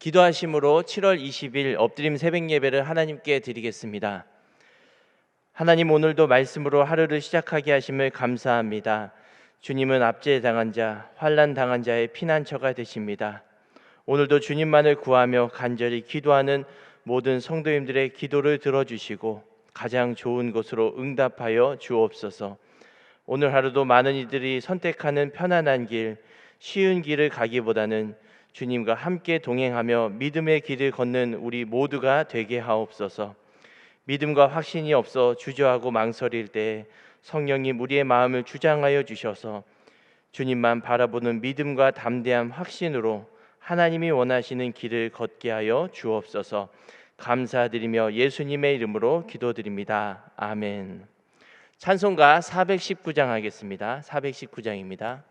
기도하심으로 7월 20일 엎드림 새벽 예배를 하나님께 드리겠습니다. 하나님, 오늘도 말씀으로 하루를 시작하게 하심을 감사합니다. 주님은 압제당한 자, 환난 당한 자의 피난처가 되십니다. 오늘도 주님만을 구하며 간절히 기도하는 모든 성도님들의 기도를 들어주시고 가장 좋은 곳으로 응답하여 주옵소서. 오늘 하루도 많은 이들이 선택하는 편안한 길, 쉬운 길을 가기보다는 주님과 함께 동행하며 믿음의 길을 걷는 우리 모두가 되게 하옵소서. 믿음과 확신이 없어 주저하고 망설일 때 성령님 우리의 마음을 주장하여 주셔서 주님만 바라보는 믿음과 담대한 확신으로 하나님이 원하시는 길을 걷게 하여 주옵소서. 감사드리며 예수님의 이름으로 기도드립니다. 아멘. 찬송가 419장 하겠습니다. 419장입니다.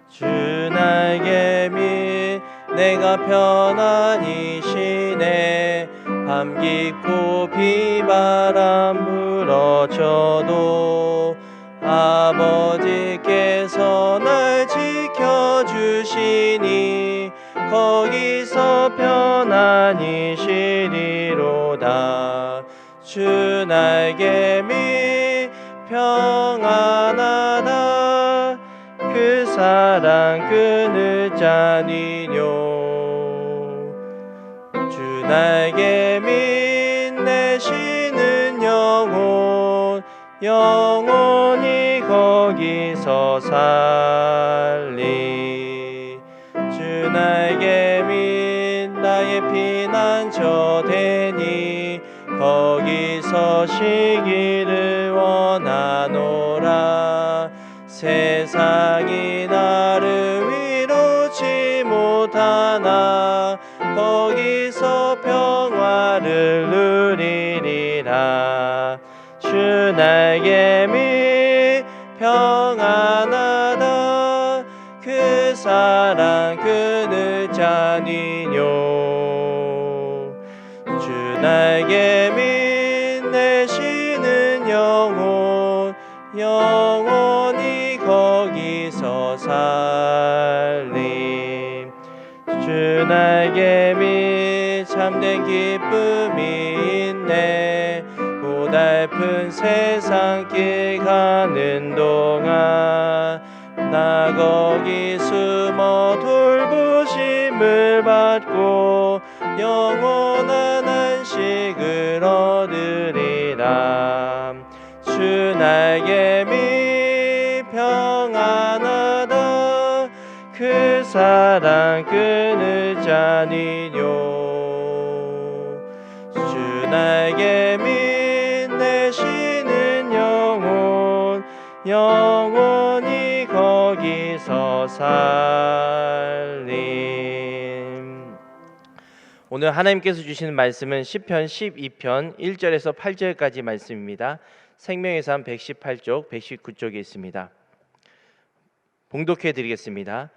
주 날개 밑 내가 편안히 쉬네. 밤 깊고 비바람 불어쳐도 아버지께서 날 지켜주시니 거기서 편안히 쉬리로다. 주 날개 밑 평안하다. 그 사랑 그늘 자니뇨. 주 날개 밑 내 쉬는 영혼 영원히 거기서 살리. 주 날개 밑 나의 피난처 되니 거기서 쉬기를 원하노라. 세상이 나를 위로치 못하나 거기서 평화를 누리리라. 주 날개 밑 평안하다. 그 사랑 그늘 자니뇨. 주 날개 밑 내 쉬는 영혼 영원히 거기서 살림. 주 날개 밑 참된 기쁨이 있네. 고달픈 세상길 가는 동안 나 거기 숨어 돌보심을 받고 영원한 안식을 얻으리라. 주 날개 밑 평안하다. 그 사랑 그늘 자니뇨. 주 날개 밑 내 쉬는 영혼 영원히 거기서 살림. 오늘 하나님께서 주시는 말씀은 시편 12편 1절에서 8절까지 말씀입니다. 생명의 삶 118쪽, 119쪽에 있습니다. 봉독해 드리겠습니다.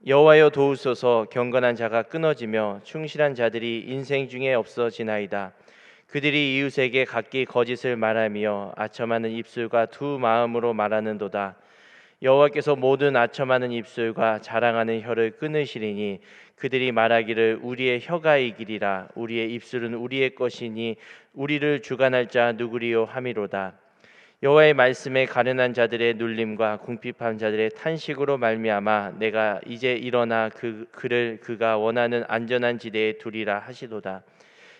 여호와여 도우소서. 경건한 자가 끊어지며 충실한 자들이 인생 중에 없어지나이다. 그들이 이웃에게 각기 거짓을 말하며 아첨하는 입술과 두 마음으로 말하는도다. 여호와께서 모든 아첨하는 입술과 자랑하는 혀를 끊으시리니 그들이 말하기를 우리의 혀가 이기리라. 우리의 입술은 우리의 것이니 우리를 주관할 자 누구리요 함이로다. 여호와의 말씀에 가련한 자들의 눌림과 궁핍한 자들의 탄식으로 말미암아 내가 이제 일어나 그를 그가 원하는 안전한 지대에 두리라 하시도다.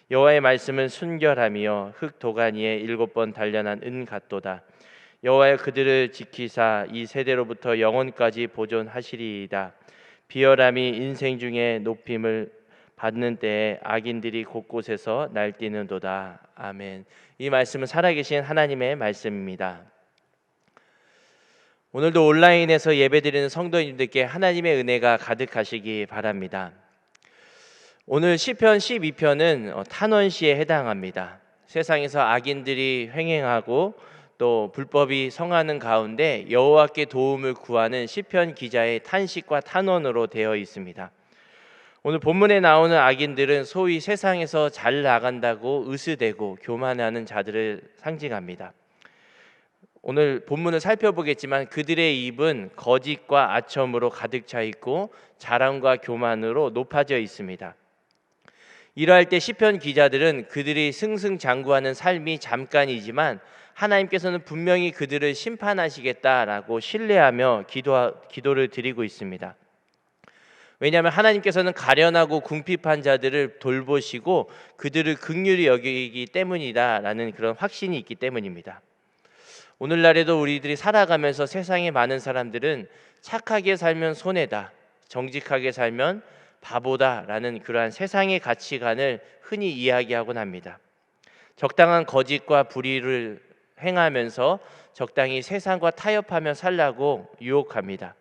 여호와의 말씀은 순결하며 흙 도가니에 7번 단련한 은 같도다. 여호와여 그들을 지키사 이 세대로부터 영원까지 보존하시리이다. 비열함이 인생 중에 높임을 받는 때에 악인들이 곳곳에서 날뛰는도다. 아멘. 이 말씀은 살아계신 하나님의 말씀입니다. 오늘도 온라인에서 예배드리는 성도님들께 하나님의 은혜가 가득하시기 바랍니다. 오늘 시편 12편은 탄원시에 해당합니다. 세상에서 악인들이 횡행하고 또 불법이 성하는 가운데 여호와께 도움을 구하는 시편 기자의 탄식과 탄원으로 되어 있습니다. 오늘 본문에 나오는 악인들은 소위 세상에서 잘 나간다고 으스대고 교만하는 자들을 상징합니다. 오늘 본문을 살펴보겠지만 그들의 입은 거짓과 아첨으로 가득 차 있고 자랑과 교만으로 높아져 있습니다. 이러할 때 시편 기자들은 그들이 승승장구하는 삶이 잠깐이지만 하나님께서는 분명히 그들을 심판하시겠다라고 신뢰하며 기도를 드리고 있습니다. 왜냐하면 하나님께서는 가련하고 궁핍한 자들을 돌보시고 그들을 긍휼히 여기기 때문이다라는 그런 확신이 있기 때문입니다. 오늘날에도 우리들이 살아가면서 세상의 많은 사람들은 착하게 살면 손해다, 정직하게 살면 바보다라는 그러한 세상의 가치관을 흔히 이야기하곤 합니다. 적당한 거짓과 불의를 행하면서 적당히 세상과 타협하며 살라고 유혹합니다.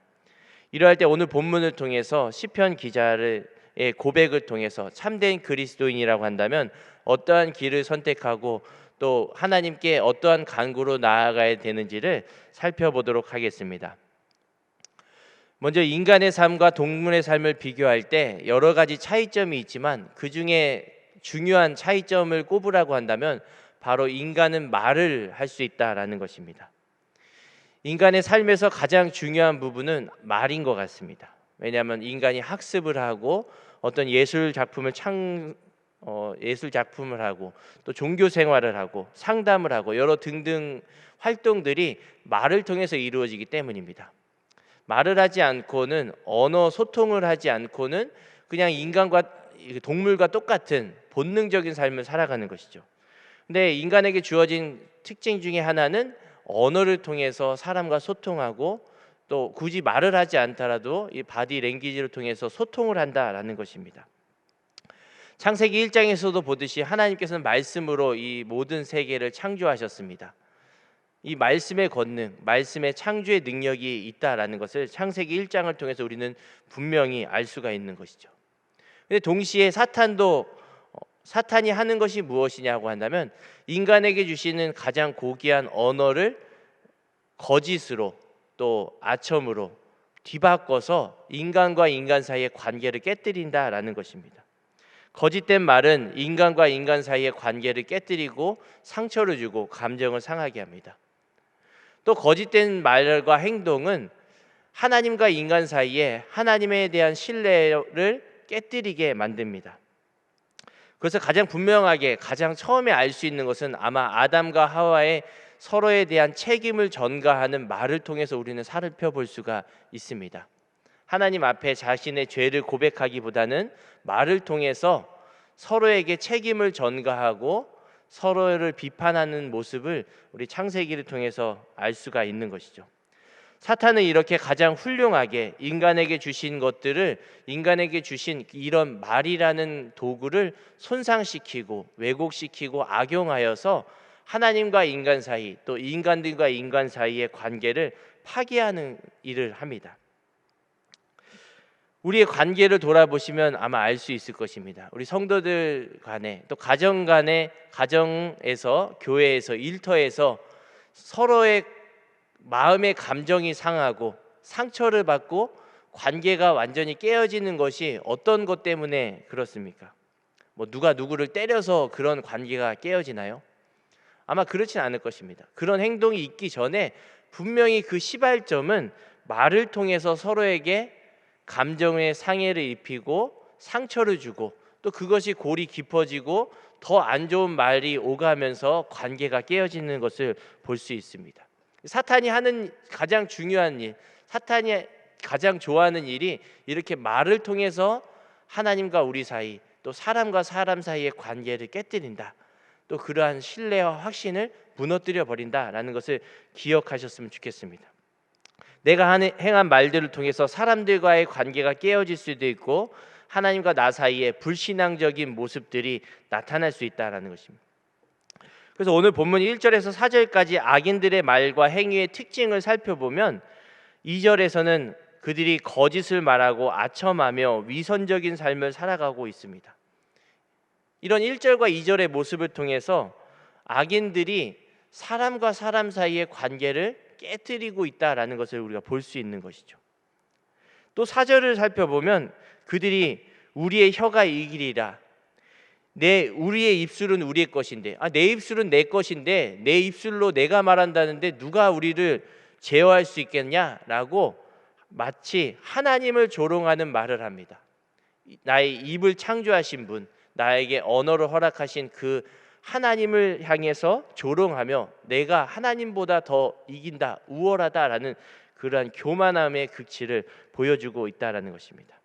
이러할 때 오늘 본문을 통해서 시편 기자의 고백을 통해서 참된 그리스도인이라고 한다면 어떠한 길을 선택하고 또 하나님께 어떠한 간구로 나아가야 되는지를 살펴보도록 하겠습니다. 먼저 인간의 삶과 동물의 삶을 비교할 때 여러 가지 차이점이 있지만 그 중에 중요한 차이점을 꼽으라고 한다면 바로 인간은 말을 할 수 있다라는 것입니다. 인간의 삶에서 가장 중요한 부분은 말인 것 같습니다. 왜냐하면 인간이 학습을 하고 어떤 예술 작품을 하고 또 종교 생활을 하고 상담을 하고 여러 등등 활동들이 말을 통해서 이루어지기 때문입니다. 말을 하지 않고는 언어 소통을 하지 않고는 그냥 인간과 동물과 똑같은 본능적인 삶을 살아가는 것이죠. 근데 인간에게 주어진 특징 중에 하나는 언어를 통해서 사람과 소통하고 또 굳이 말을 하지 않더라도 이 바디 랭귀지를 통해서 소통을 한다라는 것입니다. 창세기 1장에서도 보듯이 하나님께서는 말씀으로 이 모든 세계를 창조하셨습니다. 이 말씀의 권능, 말씀의 창조의 능력이 있다라는 것을 창세기 1장을 통해서 우리는 분명히 알 수가 있는 것이죠. 근데 동시에 사탄이 하는 것이 무엇이냐고 한다면 인간에게 주시는 가장 고귀한 언어를 거짓으로 또 아첨으로 뒤바꿔서 인간과 인간 사이의 관계를 깨뜨린다라는 것입니다. 거짓된 말은 인간과 인간 사이의 관계를 깨뜨리고 상처를 주고 감정을 상하게 합니다. 또 거짓된 말과 행동은 하나님과 인간 사이에 하나님에 대한 신뢰를 깨뜨리게 만듭니다. 그래서 가장 분명하게 가장 처음에 알 수 있는 것은 아마 아담과 하와의 서로에 대한 책임을 전가하는 말을 통해서 우리는 살펴볼 수가 있습니다. 하나님 앞에 자신의 죄를 고백하기보다는 말을 통해서 서로에게 책임을 전가하고 서로를 비판하는 모습을 우리 창세기를 통해서 알 수가 있는 것이죠. 사탄은 이렇게 가장 훌륭하게 인간에게 주신 것들을 인간에게 주신 이런 말이라는 도구를 손상시키고 왜곡시키고 악용하여서 하나님과 인간 사이 또 인간들과 인간 사이의 관계를 파괴하는 일을 합니다. 우리의 관계를 돌아보시면 아마 알 수 있을 것입니다. 우리 성도들 간에 또 가정 간에 가정에서 교회에서 일터에서 서로의 마음의 감정이 상하고 상처를 받고 관계가 완전히 깨어지는 것이 어떤 것 때문에 그렇습니까? 누가 누구를 때려서 그런 관계가 깨어지나요? 아마 그렇진 않을 것입니다. 그런 행동이 있기 전에 분명히 그 시발점은 말을 통해서 서로에게 감정의 상해를 입히고 상처를 주고 또 그것이 골이 깊어지고 더 안 좋은 말이 오가면서 관계가 깨어지는 것을 볼 수 있습니다. 사탄이 하는 가장 중요한 일, 사탄이 가장 좋아하는 일이 이렇게 말을 통해서 하나님과 우리 사이 또 사람과 사람 사이의 관계를 깨뜨린다. 또 그러한 신뢰와 확신을 무너뜨려 버린다라는 것을 기억하셨으면 좋겠습니다. 내가 행한 말들을 통해서 사람들과의 관계가 깨어질 수도 있고 하나님과 나 사이에 불신앙적인 모습들이 나타날 수 있다라는 것입니다. 그래서 오늘 본문 1절에서 4절까지 악인들의 말과 행위의 특징을 살펴보면 2절에서는 그들이 거짓을 말하고 아첨하며 위선적인 삶을 살아가고 있습니다. 이런 1절과 2절의 모습을 통해서 악인들이 사람과 사람 사이의 관계를 깨뜨리고 있다라는 것을 우리가 볼 수 있는 것이죠. 또 4절을 살펴보면 그들이 우리의 혀가 이기리라. 우리의 입술은 우리의 것인데, 내 입술은 내 것인데 내 입술로 내가 말한다는데 누가 우리를 제어할 수 있겠냐라고 마치 하나님을 조롱하는 말을 합니다. 나의 입을 창조하신 분, 나에게 언어를 허락하신 그 하나님을 향해서 조롱하며 내가 하나님보다 더 이긴다, 우월하다라는 그러한 교만함의 극치를 보여주고 있다라는 것입니다.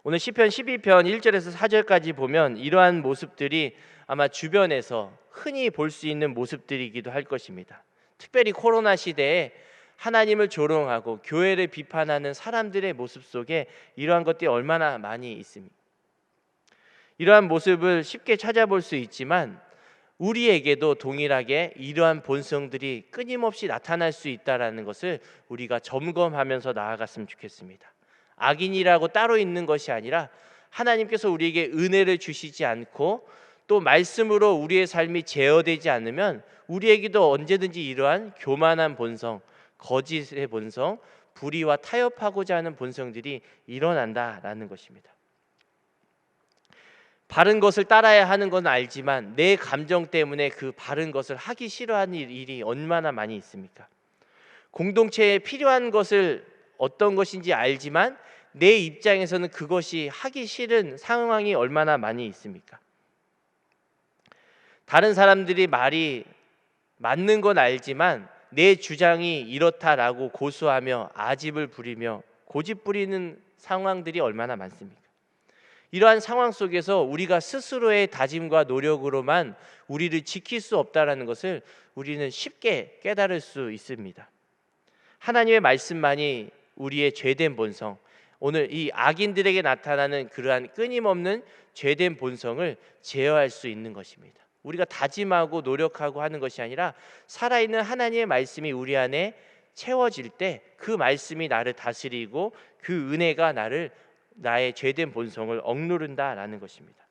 오늘 시편 12편 1절에서 4절까지 보면 이러한 모습들이 아마 주변에서 흔히 볼 수 있는 모습들이기도 할 것입니다. 특별히 코로나 시대에 하나님을 조롱하고 교회를 비판하는 사람들의 모습 속에 이러한 것들이 얼마나 많이 있습니까? 이러한 모습을 쉽게 찾아볼 수 있지만 우리에게도 동일하게 이러한 본성들이 끊임없이 나타날 수 있다는 것을 우리가 점검하면서 나아갔으면 좋겠습니다. 악인이라고 따로 있는 것이 아니라 하나님께서 우리에게 은혜를 주시지 않고 또 말씀으로 우리의 삶이 제어되지 않으면 우리에게도 언제든지 이러한 교만한 본성, 거짓의 본성, 불의와 타협하고자 하는 본성들이 일어난다라는 것입니다. 바른 것을 따라야 하는 건 알지만 내 감정 때문에 그 바른 것을 하기 싫어하는 일이 얼마나 많이 있습니까? 공동체에 필요한 것을 어떤 것인지 알지만 내 입장에서는 그것이 하기 싫은 상황이 얼마나 많이 있습니까? 다른 사람들이 말이 맞는 건 알지만 내 주장이 이렇다라고 고수하며 아집을 부리며 고집 부리는 상황들이 얼마나 많습니까? 이러한 상황 속에서 우리가 스스로의 다짐과 노력으로만 우리를 지킬 수 없다라는 것을 우리는 쉽게 깨달을 수 있습니다. 하나님의 말씀만이 우리의 죄된 본성, 오늘 이 악인들에게 나타나는 그러한 끊임없는 죄된 본성을 제어할 수 있는 것입니다. 우리가 다짐하고 노력하고 하는 것이 아니라 살아있는 하나님의 말씀이 우리 안에 채워질 때 그 말씀이 나를 다스리고 그 은혜가 나의 죄된 본성을 억누른다라는 것입니다.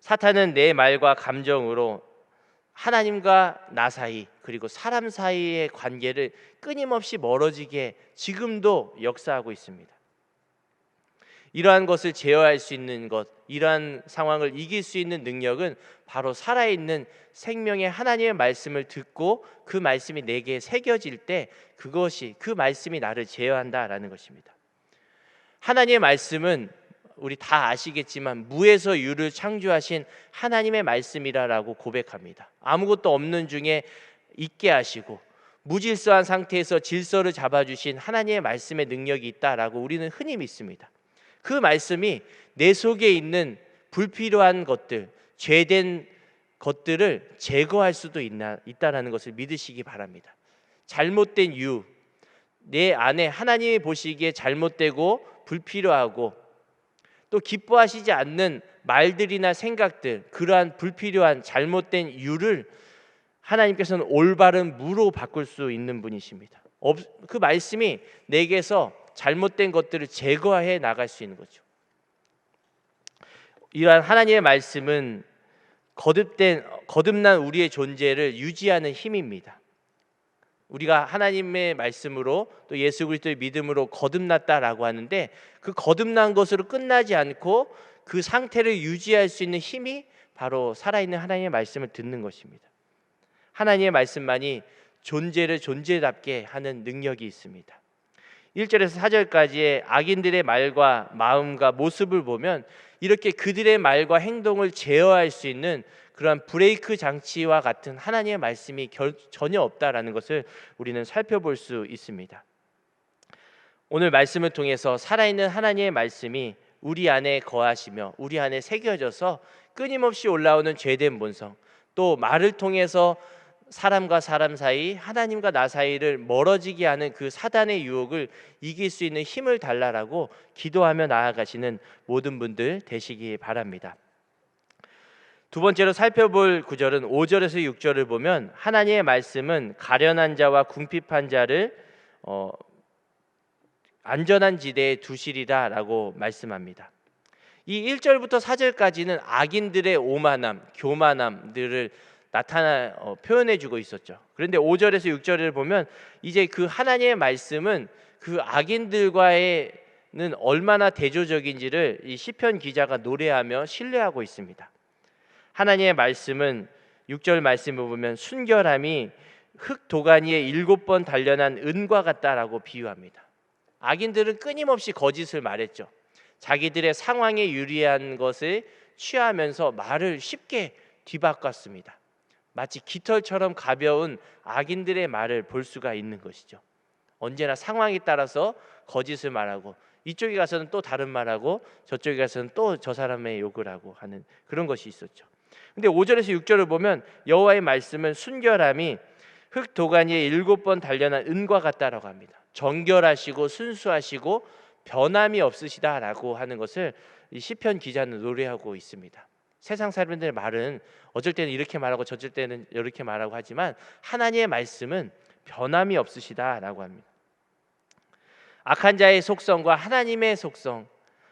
사탄은 내 말과 감정으로 하나님과 나 사이 그리고 사람 사이의 관계를 끊임없이 멀어지게 지금도 역사하고 있습니다. 이러한 것을 제어할 수 있는 것, 이러한 상황을 이길 수 있는 능력은 바로 살아있는 생명의 하나님의 말씀을 듣고 그 말씀이 내게 새겨질 때 그 말씀이 나를 제어한다라는 것입니다. 하나님의 말씀은 우리 다 아시겠지만 무에서 유를 창조하신 하나님의 말씀이라고 고백합니다. 아무것도 없는 중에 있게 하시고 무질서한 상태에서 질서를 잡아주신 하나님의 말씀의 능력이 있다라고 우리는 흔히 믿습니다. 그 말씀이 내 속에 있는 불필요한 것들, 죄된 것들을 제거할 수도 있다라는 것을 믿으시기 바랍니다. 잘못된 내 안에 하나님이 보시기에 잘못되고 불필요하고 또 기뻐하시지 않는 말들이나 생각들, 그러한 불필요한 잘못된 유를 하나님께서는 올바른 무로 바꿀 수 있는 분이십니다. 그 말씀이 내게서 잘못된 것들을 제거해 나갈 수 있는 거죠. 이러한 하나님의 말씀은 거듭난 우리의 존재를 유지하는 힘입니다. 우리가 하나님의 말씀으로 또 예수 그리스도의 믿음으로 거듭났다라고 하는데 그 거듭난 것으로 끝나지 않고 그 상태를 유지할 수 있는 힘이 바로 살아있는 하나님의 말씀을 듣는 것입니다. 하나님의 말씀만이 존재를 존재답게 하는 능력이 있습니다. 1절에서 4절까지의 악인들의 말과 마음과 모습을 보면 이렇게 그들의 말과 행동을 제어할 수 있는 그러한 브레이크 장치와 같은 하나님의 말씀이 전혀 없다라는 것을 우리는 살펴볼 수 있습니다. 오늘 말씀을 통해서 살아있는 하나님의 말씀이 우리 안에 거하시며 우리 안에 새겨져서 끊임없이 올라오는 죄된 본성, 또 말을 통해서 사람과 사람 사이, 하나님과 나 사이를 멀어지게 하는 그 사단의 유혹을 이길 수 있는 힘을 달라라고 기도하며 나아가시는 모든 분들 되시기 바랍니다. 두 번째로 살펴볼 구절은 5절에서 6절을 보면 하나님의 말씀은 가련한 자와 궁핍한 자를 안전한 지대에 두시리라라고 말씀합니다. 이 1절부터 4절까지는 악인들의 오만함, 교만함들을 표현해주고 있었죠. 그런데 5절에서 6절을 보면 이제 그 하나님의 말씀은 그 악인들과의 얼마나 대조적인지를 이 시편 기자가 노래하며 신뢰하고 있습니다. 하나님의 말씀은 6절 말씀을 보면 순결함이 흙 도가니에 7번 단련한 은과 같다라고 비유합니다. 악인들은 끊임없이 거짓을 말했죠. 자기들의 상황에 유리한 것을 취하면서 말을 쉽게 뒤바꿨습니다. 마치 깃털처럼 가벼운 악인들의 말을 볼 수가 있는 것이죠. 언제나 상황에 따라서 거짓을 말하고 이쪽에 가서는 또 다른 말하고 저쪽에 가서는 또 저 사람의 욕을 하고 하는 그런 것이 있었죠. 근데 5절에서 6절을 보면 여호와의 말씀은 순결함이 흙 도가니에 7번 단련한 은과 같다라고 합니다. 정결하시고 순수하시고 변함이 없으시다라고 하는 것을 이 시편 기자는 노래하고 있습니다. 세상 사람들의 말은 어쩔 때는 이렇게 말하고 저쩔 때는 이렇게 말하고 하지만 하나님의 말씀은 변함이 없으시다라고 합니다. 악한 자의 속성과 하나님의 속성,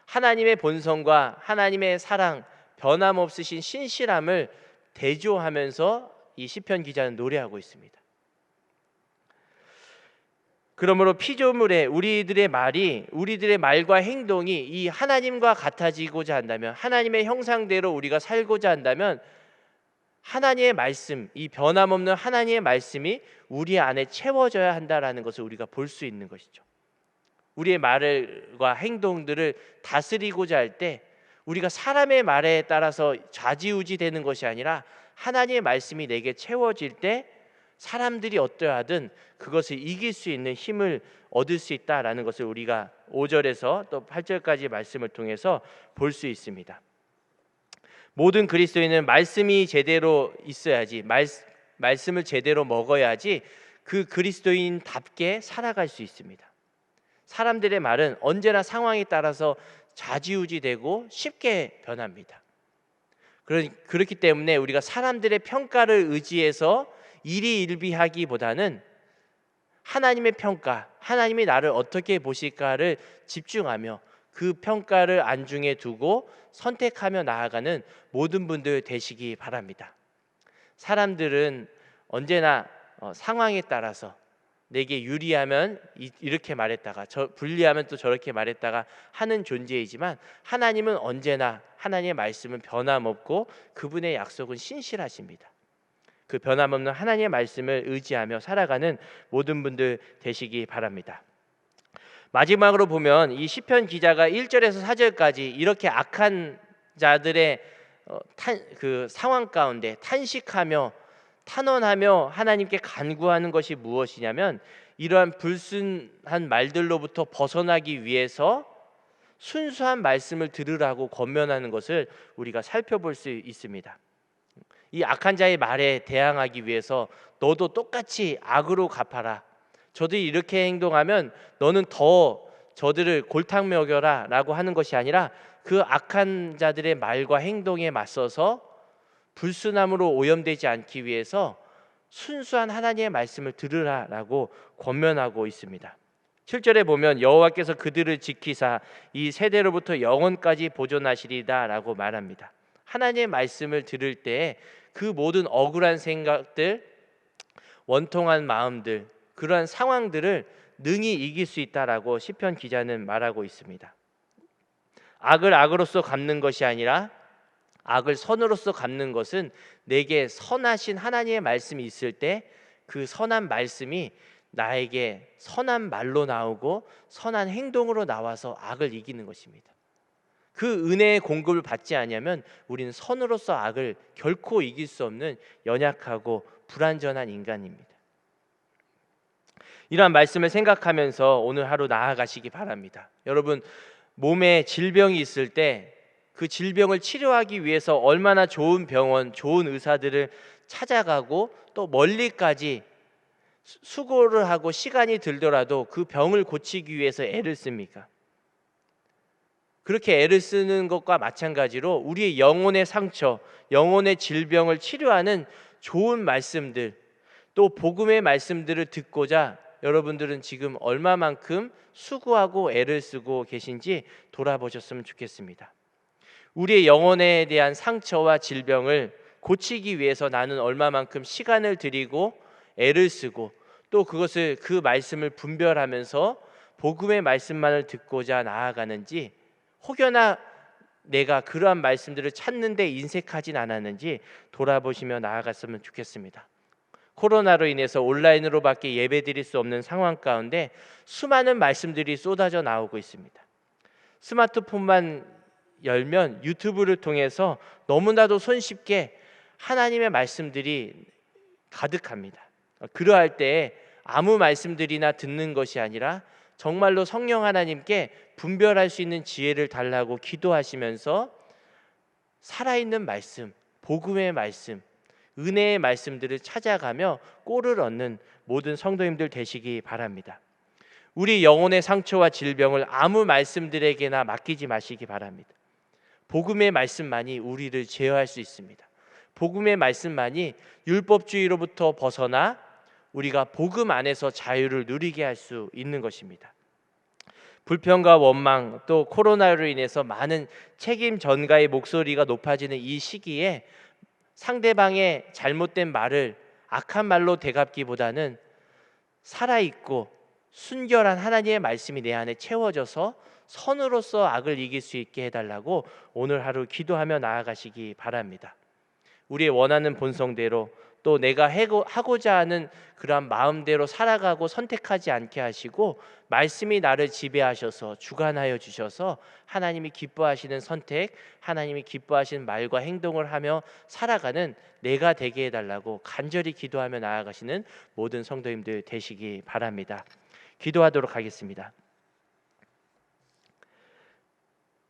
하나님의 본성과 하나님의 사랑, 변함없으신 신실함을 대조하면서 이 시편 기자는 노래하고 있습니다. 그러므로 피조물의 우리들의 말과 행동이 이 하나님과 같아지고자 한다면, 하나님의 형상대로 우리가 살고자 한다면 하나님의 말씀, 이 변함없는 하나님의 말씀이 우리 안에 채워져야 한다라는 것을 우리가 볼 수 있는 것이죠. 우리의 말과 행동들을 다스리고자 할 때 우리가 사람의 말에 따라서 좌지우지 되는 것이 아니라 하나님의 말씀이 내게 채워질 때 사람들이 어떠하든 그것을 이길 수 있는 힘을 얻을 수 있다라는 것을 우리가 5절에서 또 8절까지 말씀을 통해서 볼 수 있습니다. 모든 그리스도인은 말씀이 제대로 있어야지, 말씀을 제대로 먹어야지 그 그리스도인답게 살아갈 수 있습니다. 사람들의 말은 언제나 상황에 따라서 좌지우지되고 쉽게 변합니다. 그렇기 때문에 우리가 사람들의 평가를 의지해서 일희일비하기보다는 하나님의 평가, 하나님이 나를 어떻게 보실까를 집중하며 그 평가를 안중에 두고 선택하며 나아가는 모든 분들 되시기 바랍니다. 사람들은 언제나 상황에 따라서 내게 유리하면 이렇게 말했다가 불리하면 또 저렇게 말했다가 하는 존재이지만 하나님은 언제나 하나님의 말씀은 변함없고 그분의 약속은 신실하십니다. 그 변함없는 하나님의 말씀을 의지하며 살아가는 모든 분들 되시기 바랍니다. 마지막으로 보면 이 시편 기자가 1절에서 4절까지 이렇게 악한 자들의 그 상황 가운데 탄식하며 탄원하며 하나님께 간구하는 것이 무엇이냐면 이러한 불순한 말들로부터 벗어나기 위해서 순수한 말씀을 들으라고 권면하는 것을 우리가 살펴볼 수 있습니다. 이 악한 자의 말에 대항하기 위해서 너도 똑같이 악으로 갚아라. 저들이 이렇게 행동하면 너는 더 저들을 골탕 먹여라 라고 하는 것이 아니라 그 악한 자들의 말과 행동에 맞서서 불순함으로 오염되지 않기 위해서 순수한 하나님의 말씀을 들으라라고 권면하고 있습니다. 7절에 보면 여호와께서 그들을 지키사 이 세대로부터 영원까지 보존하시리다라고 말합니다. 하나님의 말씀을 들을 때 그 모든 억울한 생각들, 원통한 마음들, 그러한 상황들을 능히 이길 수 있다라고 시편 기자는 말하고 있습니다. 악을 악으로서 갚는 것이 아니라 악을 선으로서 갚는 것은 내게 선하신 하나님의 말씀이 있을 때 그 선한 말씀이 나에게 선한 말로 나오고 선한 행동으로 나와서 악을 이기는 것입니다. 그 은혜의 공급을 받지 않으면 우리는 선으로서 악을 결코 이길 수 없는 연약하고 불완전한 인간입니다. 이러한 말씀을 생각하면서 오늘 하루 나아가시기 바랍니다. 여러분, 몸에 질병이 있을 때 그 질병을 치료하기 위해서 얼마나 좋은 병원, 좋은 의사들을 찾아가고 또 멀리까지 수고를 하고 시간이 들더라도 그 병을 고치기 위해서 애를 씁니까? 그렇게 애를 쓰는 것과 마찬가지로 우리의 영혼의 상처, 영혼의 질병을 치료하는 좋은 말씀들, 또 복음의 말씀들을 듣고자 여러분들은 지금 얼마만큼 수고하고 애를 쓰고 계신지 돌아보셨으면 좋겠습니다. 우리의 영혼에 대한 상처와 질병을 고치기 위해서 나는 얼마만큼 시간을 들이고 애를 쓰고 또 그것을 그 말씀을 분별하면서 복음의 말씀만을 듣고자 나아가는지, 혹여나 내가 그러한 말씀들을 찾는데 인색하진 않았는지 돌아보시며 나아갔으면 좋겠습니다. 코로나로 인해서 온라인으로밖에 예배드릴 수 없는 상황 가운데 수많은 말씀들이 쏟아져 나오고 있습니다. 스마트폰만 열면 유튜브를 통해서 너무나도 손쉽게 하나님의 말씀들이 가득합니다. 그러할 때 아무 말씀들이나 듣는 것이 아니라 정말로 성령 하나님께 분별할 수 있는 지혜를 달라고 기도하시면서 살아있는 말씀, 복음의 말씀, 은혜의 말씀들을 찾아가며 꼴을 얻는 모든 성도님들 되시기 바랍니다. 우리 영혼의 상처와 질병을 아무 말씀들에게나 맡기지 마시기 바랍니다. 복음의 말씀만이 우리를 제어할 수 있습니다. 복음의 말씀만이 율법주의로부터 벗어나 우리가 복음 안에서 자유를 누리게 할 수 있는 것입니다. 불평과 원망, 또 코로나로 인해서 많은 책임 전가의 목소리가 높아지는 이 시기에 상대방의 잘못된 말을 악한 말로 되갚기보다는 살아있고 순결한 하나님의 말씀이 내 안에 채워져서 선으로서 악을 이길 수 있게 해달라고 오늘 하루 기도하며 나아가시기 바랍니다. 우리의 원하는 본성대로, 또 내가 하고자 하는 그런 마음대로 살아가고 선택하지 않게 하시고 말씀이 나를 지배하셔서 주관하여 주셔서 하나님이 기뻐하시는 선택, 하나님이 기뻐하시는 말과 행동을 하며 살아가는 내가 되게 해달라고 간절히 기도하며 나아가시는 모든 성도님들 되시기 바랍니다. 기도하도록 하겠습니다.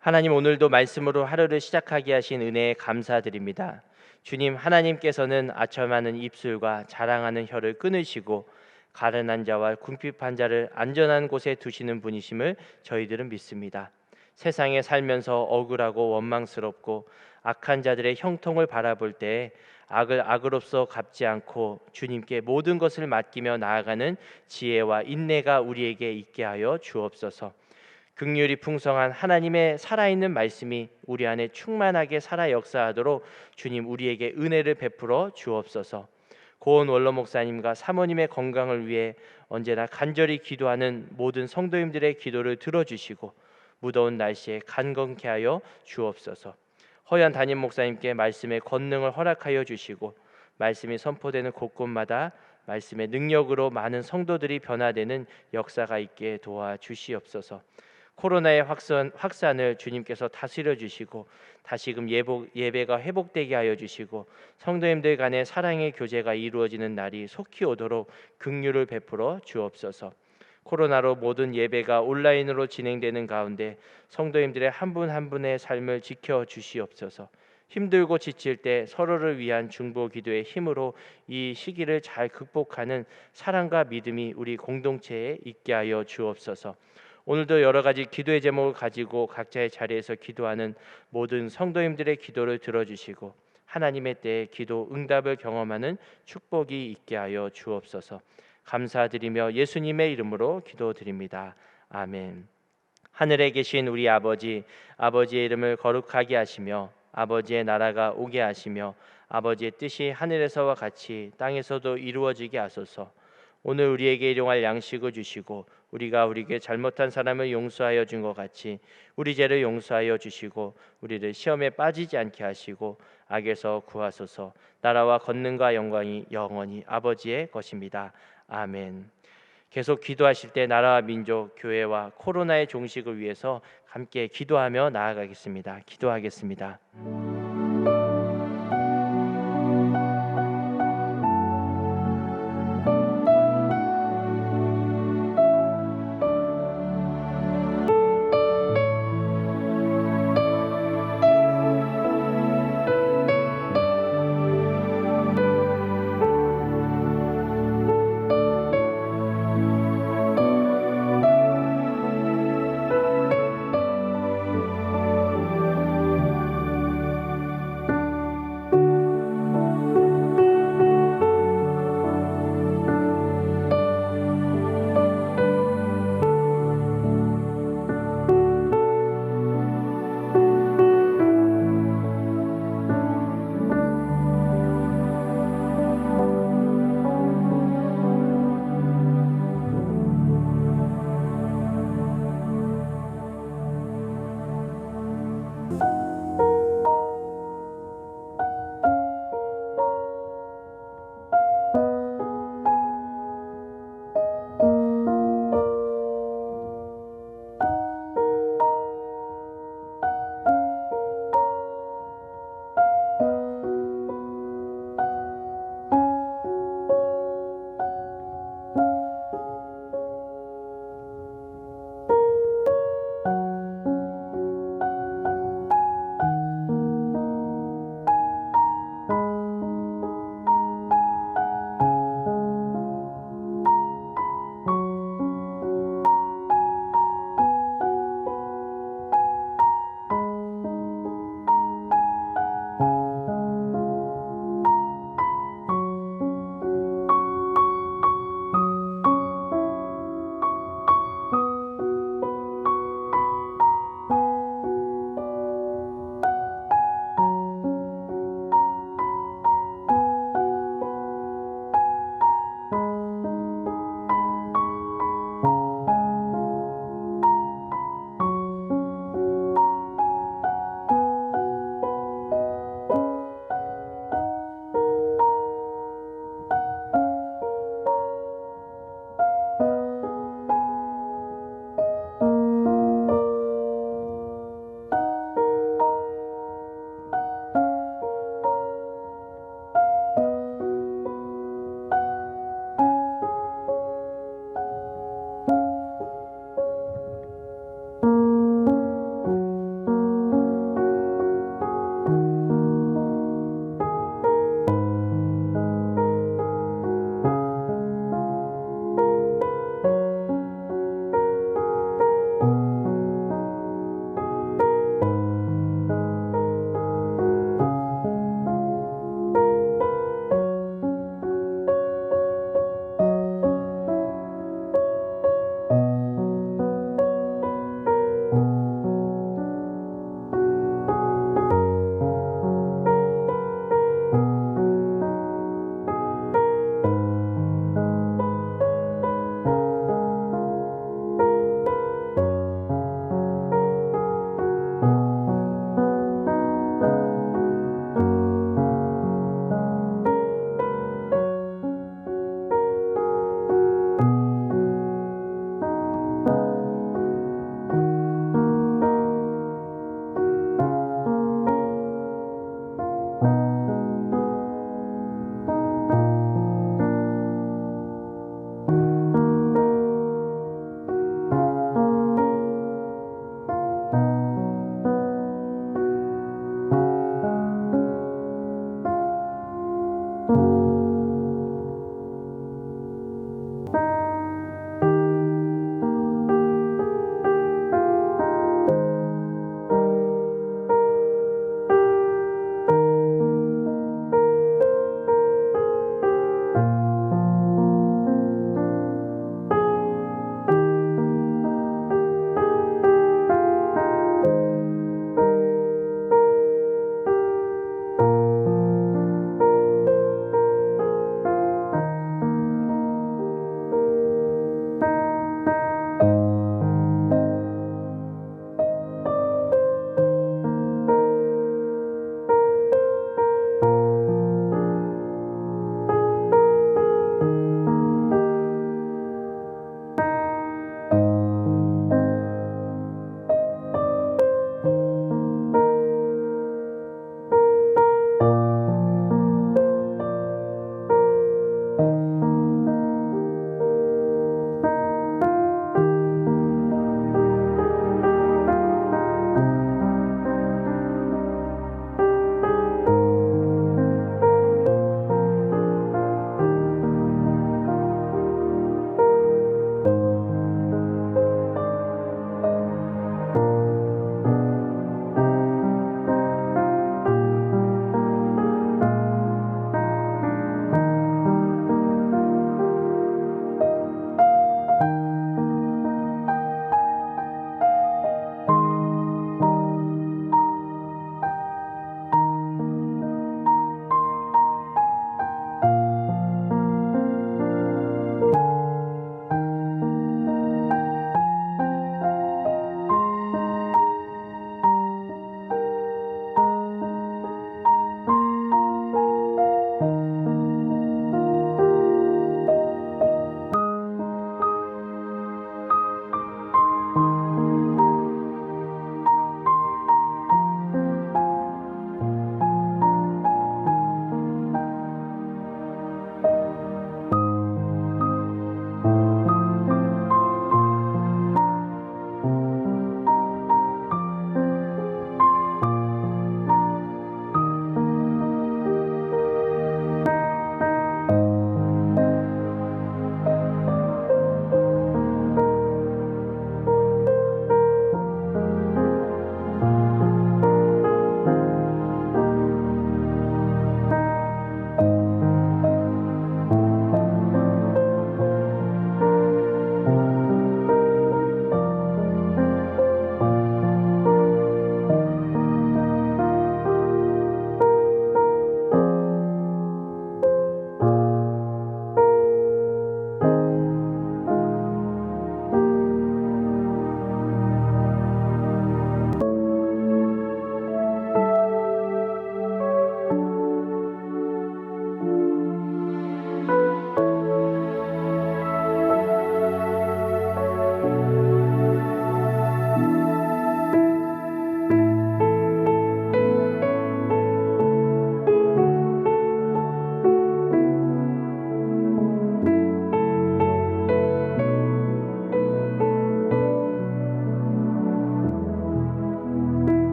하나님, 오늘도 말씀으로 하루를 시작하게 하신 은혜에 감사드립니다. 주님, 하나님께서는 아첨하는 입술과 자랑하는 혀를 끊으시고 가련한 자와 궁핍한 자를 안전한 곳에 두시는 분이심을 저희들은 믿습니다. 세상에 살면서 억울하고 원망스럽고 악한 자들의 형통을 바라볼 때 악을 악으로서 갚지 않고 주님께 모든 것을 맡기며 나아가는 지혜와 인내가 우리에게 있게 하여 주옵소서. 긍휼이 풍성한 하나님의 살아있는 말씀이 우리 안에 충만하게 살아 역사하도록 주님 우리에게 은혜를 베풀어 주옵소서. 고은 원로 목사님과 사모님의 건강을 위해 언제나 간절히 기도하는 모든 성도님들의 기도를 들어주시고 무더운 날씨에 간건케 하여 주옵소서. 허연 담임 목사님께 말씀의 권능을 허락하여 주시고 말씀이 선포되는 곳곳마다 말씀의 능력으로 많은 성도들이 변화되는 역사가 있게 도와주시옵소서. 코로나의 확산을 주님께서 다스려 주시고 다시금 예배가 회복되게 하여 주시고 성도님들 간의 사랑의 교제가 이루어지는 날이 속히 오도록 긍휼을 베풀어 주옵소서. 코로나로 모든 예배가 온라인으로 진행되는 가운데 성도님들의 한 분 한 분의 삶을 지켜 주시옵소서. 힘들고 지칠 때 서로를 위한 중보 기도의 힘으로 이 시기를 잘 극복하는 사랑과 믿음이 우리 공동체에 있게 하여 주옵소서. 오늘도 여러 가지 기도의 제목을 가지고 각자의 자리에서 기도하는 모든 성도님들의 기도를 들어주시고 하나님의 때에 기도 응답을 경험하는 축복이 있게 하여 주옵소서. 감사드리며 예수님의 이름으로 기도드립니다. 아멘. 하늘에 계신 우리 아버지, 아버지의 이름을 거룩하게 하시며 아버지의 나라가 오게 하시며 아버지의 뜻이 하늘에서와 같이 땅에서도 이루어지게 하소서. 오늘 우리에게 일용할 양식을 주시고 우리가 우리에게 잘못한 사람을 용서하여 준 것 같이 우리 죄를 용서하여 주시고 우리를 시험에 빠지지 않게 하시고 악에서 구하소서. 나라와 권능과 영광이 영원히 아버지의 것입니다. 아멘. 계속 기도하실 때 나라와 민족, 교회와 코로나의 종식을 위해서 함께 기도하며 나아가겠습니다. 기도하겠습니다.